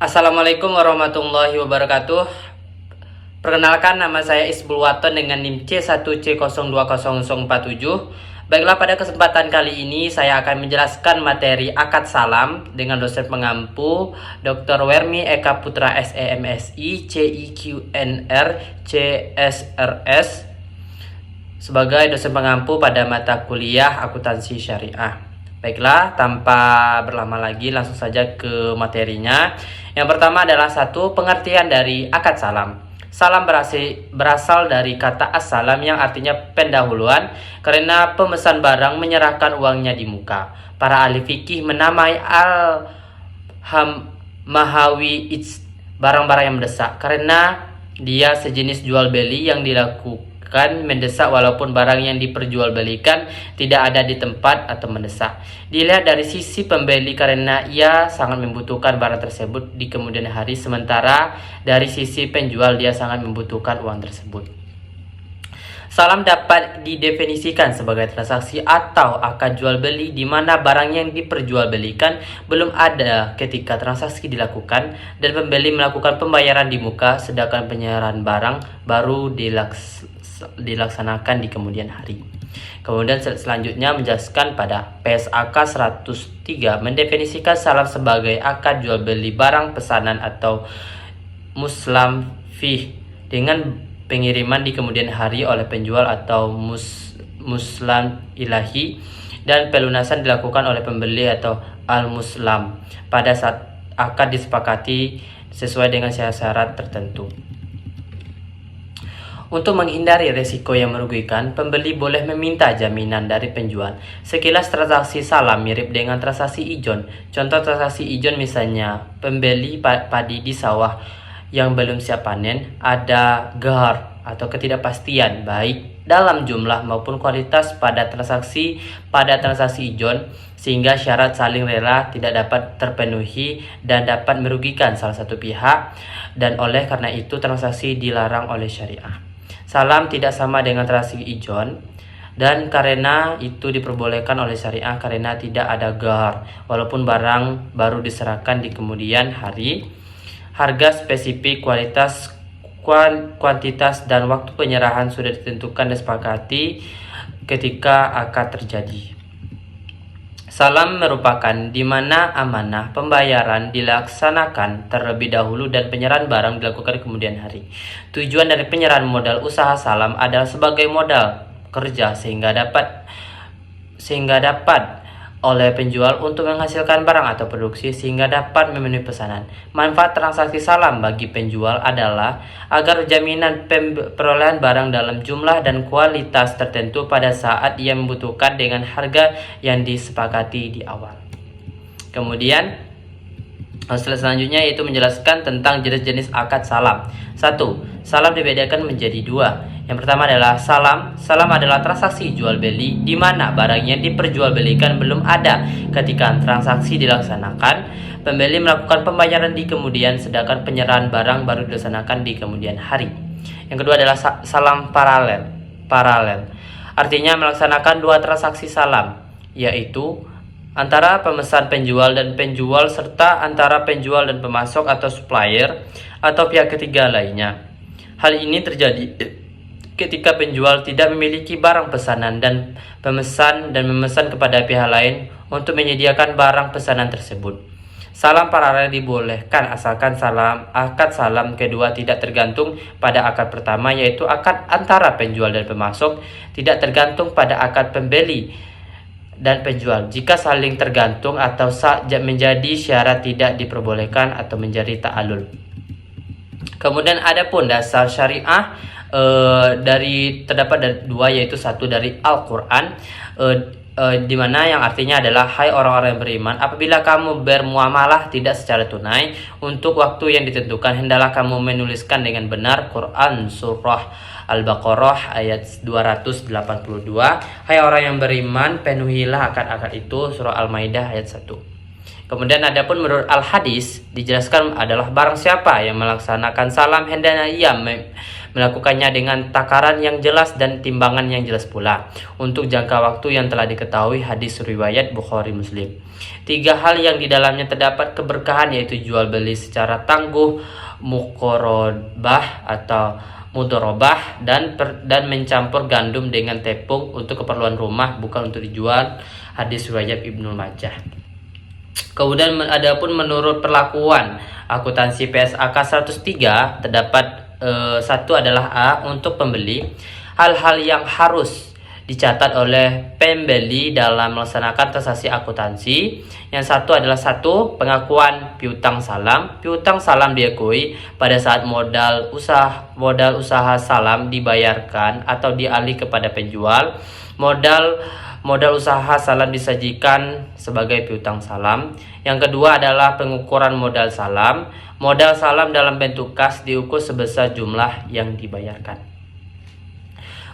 Assalamualaikum warahmatullahi wabarakatuh. Perkenalkan, nama saya Isbul Waton dengan NIM C1C020047. Baiklah, pada kesempatan kali ini saya akan menjelaskan materi akad salam dengan dosen pengampu Dr. Wermi Eka Putra SEMSI CIQNR CSRS sebagai dosen pengampu pada mata kuliah akuntansi syariah. Baiklah, tanpa berlama lagi langsung saja ke materinya. Yang pertama adalah satu, pengertian dari akad salam. Salam berasal dari kata as-salam yang artinya pendahuluan karena pemesan barang menyerahkan uangnya di muka. Para ahli fikih menamai al-mahawi barang-barang yang mendesak karena dia sejenis jual beli yang dilakukan mendesak walaupun barang yang diperjualbelikan tidak ada di tempat atau mendesak. Dilihat dari sisi pembeli karena ia sangat membutuhkan barang tersebut di kemudian hari, sementara dari sisi penjual dia sangat membutuhkan uang tersebut. Salam dapat didefinisikan sebagai transaksi atau akad jual beli di mana barang yang diperjualbelikan belum ada ketika transaksi dilakukan dan pembeli melakukan pembayaran di muka, sedangkan penyerahan barang baru dilaksanakan di kemudian hari. Kemudian selanjutnya menjelaskan pada PSAK 103 mendefinisikan salam sebagai akad jual beli barang pesanan atau muslam fih dengan pengiriman di kemudian hari oleh penjual atau muslam ilahi dan pelunasan dilakukan oleh pembeli atau al-muslam pada saat akad disepakati sesuai dengan syarat tertentu. Untuk menghindari resiko yang merugikan, pembeli boleh meminta jaminan dari penjual. Sekilas transaksi salam mirip dengan transaksi ijon. Contoh transaksi ijon misalnya, pembeli padi di sawah yang belum siap panen, ada gahar atau ketidakpastian baik dalam jumlah maupun kualitas pada transaksi ijon, sehingga syarat saling rela tidak dapat terpenuhi dan dapat merugikan salah satu pihak, dan oleh karena itu transaksi dilarang oleh syariah. Salam tidak sama dengan transaksi ijon, dan karena itu diperbolehkan oleh syariah karena tidak ada gahar walaupun barang baru diserahkan di kemudian hari. Harga spesifik, kualitas, kuantitas, dan waktu penyerahan sudah ditentukan dan disepakati ketika akad terjadi. Salam merupakan di mana amanah pembayaran dilaksanakan terlebih dahulu dan penyerahan barang dilakukan kemudian hari. Tujuan dari penyerahan modal usaha salam adalah sebagai modal kerja sehingga dapat oleh penjual untuk menghasilkan barang atau produksi sehingga dapat memenuhi pesanan. Manfaat transaksi salam bagi penjual adalah agar jaminan perolehan barang dalam jumlah dan kualitas tertentu pada saat ia membutuhkan dengan harga yang disepakati di awal. Kemudian selanjutnya yaitu menjelaskan tentang jenis-jenis akad salam. 1. Salam dibedakan menjadi 2. Yang pertama adalah salam. Salam adalah transaksi jual beli di mana barang yang diperjualbelikan belum ada ketika transaksi dilaksanakan. Pembeli melakukan pembayaran di kemudian, sedangkan penyerahan barang baru dilaksanakan di kemudian hari. Yang kedua adalah salam paralel. Artinya melaksanakan dua transaksi salam, yaitu antara pemesan penjual dan penjual serta antara penjual dan pemasok atau supplier atau pihak ketiga lainnya. Hal ini terjadi ketika penjual tidak memiliki barang pesanan dan memesan kepada pihak lain untuk menyediakan barang pesanan tersebut. Salam paralel dibolehkan asalkan akad salam kedua tidak tergantung pada akad pertama, yaitu akad antara penjual dan pemasok, tidak tergantung pada akad pembeli dan penjual. Jika saling tergantung atau menjadi syarat tidak diperbolehkan atau menjadi ta'alul. Kemudian adapun dasar syariah terdapat dari dua, yaitu satu dari Al-Quran di mana yang artinya adalah hai orang-orang yang beriman, apabila kamu bermuamalah tidak secara tunai untuk waktu yang ditentukan, hendaklah kamu menuliskan dengan benar. Quran surah Al-Baqarah ayat 282. Hai orang yang beriman, penuhilah akad-akad itu. Surah Al-Maidah ayat 1. Kemudian adapun menurut Al-Hadis dijelaskan adalah barang siapa yang melaksanakan salam hendaknya ia Melakukannya dengan takaran yang jelas dan timbangan yang jelas pula untuk jangka waktu yang telah diketahui hadis riwayat Bukhari Muslim. 3 hal yang di dalamnya terdapat keberkahan yaitu jual beli secara tangguh, mukorobah atau mudorobah, dan mencampur gandum dengan tepung untuk keperluan rumah, bukan untuk dijual, hadis riwayat Ibnu Majah. Kemudian adapun menurut perlakuan akuntansi PSAK 103 terdapat satu adalah A, untuk pembeli, hal-hal yang harus dicatat oleh pembeli dalam melaksanakan transaksi akuntansi. Yang satu adalah pengakuan piutang salam. Piutang salam diakui pada saat modal usaha salam dibayarkan atau dialih kepada penjual. Modal usaha salam disajikan sebagai piutang salam. Yang kedua adalah pengukuran modal salam. Modal salam dalam bentuk kas diukur sebesar jumlah yang dibayarkan.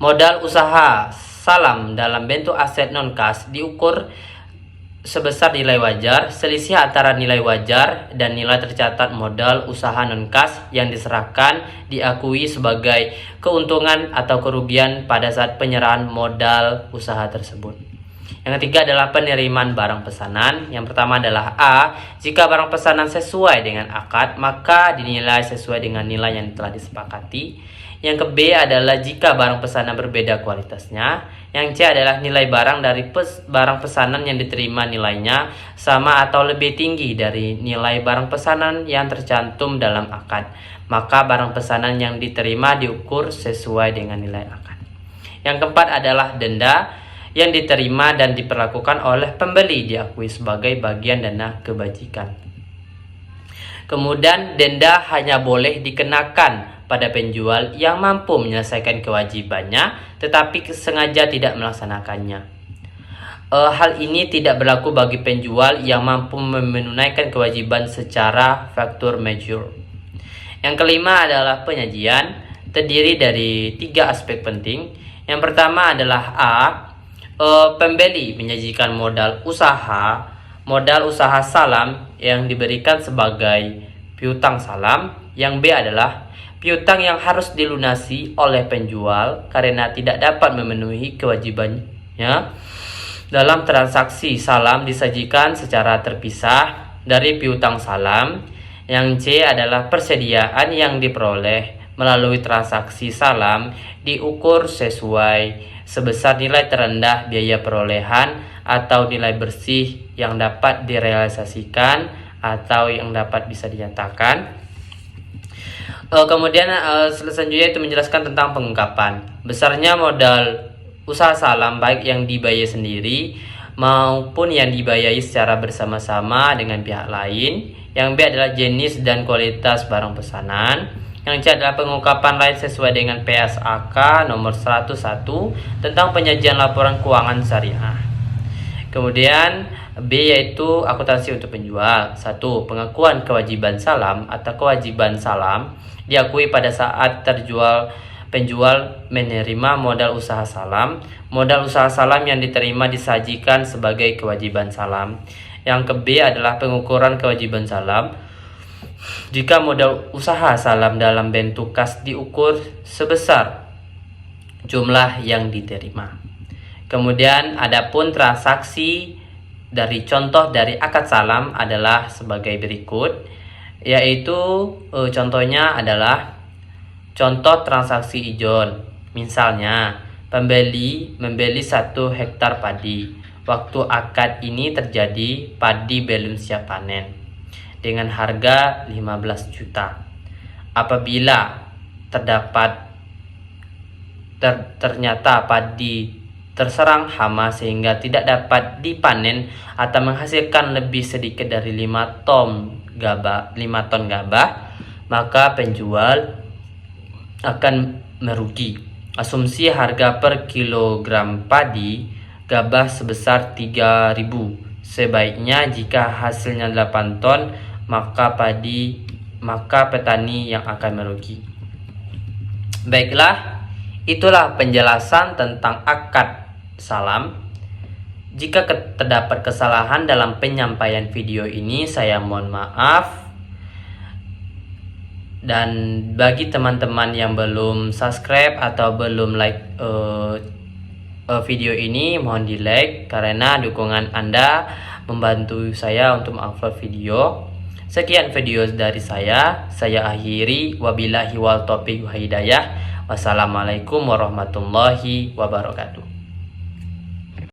Modal usaha salam dalam bentuk aset non kas diukur sebesar nilai wajar. Selisih antara nilai wajar dan nilai tercatat modal usaha non kas yang diserahkan diakui sebagai keuntungan atau kerugian pada saat penyerahan modal usaha tersebut. Yang ketiga adalah penerimaan barang pesanan. Yang pertama adalah A, jika barang pesanan sesuai dengan akad maka dinilai sesuai dengan nilai yang telah disepakati. Yang ke B adalah jika barang pesanan berbeda kualitasnya. Yang C adalah nilai barang dari barang pesanan yang diterima nilainya sama atau lebih tinggi dari nilai barang pesanan yang tercantum dalam akad, maka barang pesanan yang diterima diukur sesuai dengan nilai akad. Yang keempat adalah denda yang diterima dan diperlakukan oleh pembeli diakui sebagai bagian dana kebajikan. Kemudian denda hanya boleh dikenakan pada penjual yang mampu menyelesaikan kewajibannya tetapi sengaja tidak melaksanakannya. Hal ini tidak berlaku bagi penjual yang mampu menunaikan kewajiban secara factur majeur. Yang kelima adalah penyajian, terdiri dari 3 aspek penting. Yang pertama adalah A, pembeli menyajikan modal usaha salam yang diberikan sebagai piutang salam. Yang B adalah piutang yang harus dilunasi oleh penjual karena tidak dapat memenuhi kewajibannya dalam transaksi salam disajikan secara terpisah dari piutang salam. Yang C adalah persediaan yang diperoleh melalui transaksi salam diukur sesuai sebesar nilai terendah biaya perolehan atau nilai bersih yang dapat direalisasikan atau yang dapat bisa dinyatakan. Kemudian selanjutnya itu menjelaskan tentang pengungkapan besarnya modal usaha salam, baik yang dibayar sendiri maupun yang dibayari secara bersama-sama dengan pihak lain. Yang B adalah jenis dan kualitas barang pesanan. Yang C adalah pengungkapan lain sesuai dengan PSAK nomor 101 tentang penyajian laporan keuangan syariah. Kemudian B yaitu akuntansi untuk penjual. 1. Pengakuan kewajiban salam atau kewajiban salam diakui pada saat penjual menerima modal usaha salam. Modal usaha salam yang diterima disajikan sebagai kewajiban salam. Yang ke B adalah pengukuran kewajiban salam. Jika modal usaha salam dalam bentuk kas diukur sebesar jumlah yang diterima. Kemudian adapun transaksi dari contoh dari akad salam adalah sebagai berikut, yaitu contohnya adalah contoh transaksi ijon. Misalnya pembeli membeli 1 hektar padi. Waktu akad ini terjadi padi belum siap panen dengan harga 15 juta. Apabila ternyata padi terserang hama sehingga tidak dapat dipanen atau menghasilkan lebih sedikit dari 5 ton gabah, maka penjual akan merugi. Asumsi harga per kilogram padi gabah sebesar 3.000. Sebaiknya jika hasilnya 8 ton, maka petani yang akan merugi. Baiklah, itulah penjelasan tentang akad salam. Jika terdapat kesalahan dalam penyampaian video ini, saya mohon maaf. Dan bagi teman-teman yang belum subscribe atau belum like video ini, mohon di like karena dukungan Anda membantu saya untuk mengupload video. Sekian video dari saya akhiri, wabillahi wal taufiq wal hidayah. Wassalamualaikum warahmatullahi wabarakatuh.